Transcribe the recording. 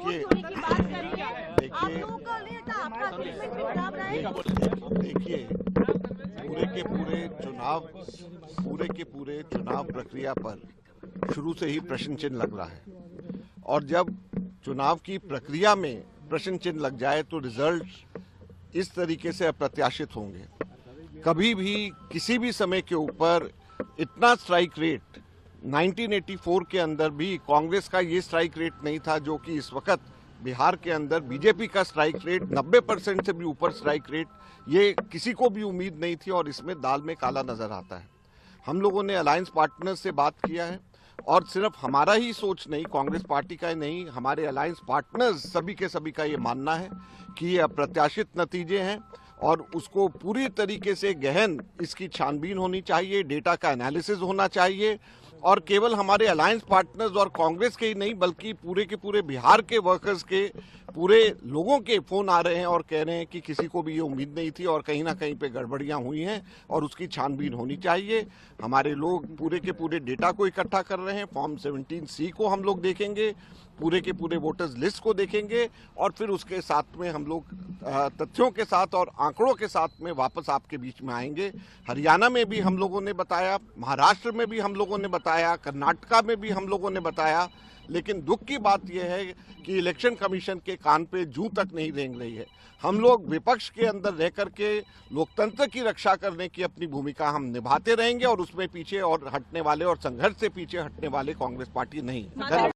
देखिए पूरे के पूरे चुनाव प्रक्रिया पर शुरू से ही प्रश्न चिन्ह लग रहा है और जब चुनाव की प्रक्रिया में प्रश्न चिन्ह लग जाए तो रिजल्ट इस तरीके से अप्रत्याशित होंगे। कभी भी किसी भी समय के ऊपर इतना स्ट्राइक रेट 1984 के अंदर भी कांग्रेस का ये स्ट्राइक रेट नहीं था जो कि इस वक्त बिहार के अंदर बीजेपी का स्ट्राइक रेट 90% से भी ऊपर स्ट्राइक रेट, ये किसी को भी उम्मीद नहीं थी और इसमें दाल में काला नजर आता है। हम लोगों ने अलायंस पार्टनर्स से बात किया है और सिर्फ हमारा ही सोच नहीं, कांग्रेस पार्टी का ही नहीं, हमारे अलायंस पार्टनर्स सभी के सभी का ये मानना है कि ये अप्रत्याशित नतीजे हैं और उसको पूरी तरीके से गहन इसकी छानबीन होनी चाहिए, डेटा का एनालिसिस होना चाहिए और केवल हमारे अलायंस पार्टनर्स और कांग्रेस के ही नहीं बल्कि पूरे के पूरे बिहार के वर्कर्स के पूरे लोगों के फोन आ रहे हैं और कह रहे हैं कि किसी को भी ये उम्मीद नहीं थी और कहीं ना कहीं पे गड़बड़ियां हुई हैं और उसकी छानबीन होनी चाहिए। हमारे लोग पूरे के पूरे डेटा को इकट्ठा कर रहे हैं, फॉर्म 17C को हम लोग देखेंगे, पूरे के पूरे वोटर्स लिस्ट को देखेंगे और फिर उसके साथ में हम लोग तथ्यों के साथ और आंकड़ों के साथ में वापस आपके बीच में आएंगे। हरियाणा में भी हम लोगों ने बताया, महाराष्ट्र में भी हम लोगों ने बताया, कर्नाटका में भी हम लोगों ने बताया, लेकिन दुख की बात यह है कि इलेक्शन कमीशन के कान पे जूं तक नहीं रेंग रही है। हम लोग विपक्ष के अंदर रह करके लोकतंत्र की रक्षा करने की अपनी भूमिका हम निभाते रहेंगे और उसमें पीछे और हटने वाले और संघर्ष से पीछे हटने वाले कांग्रेस पार्टी नहीं।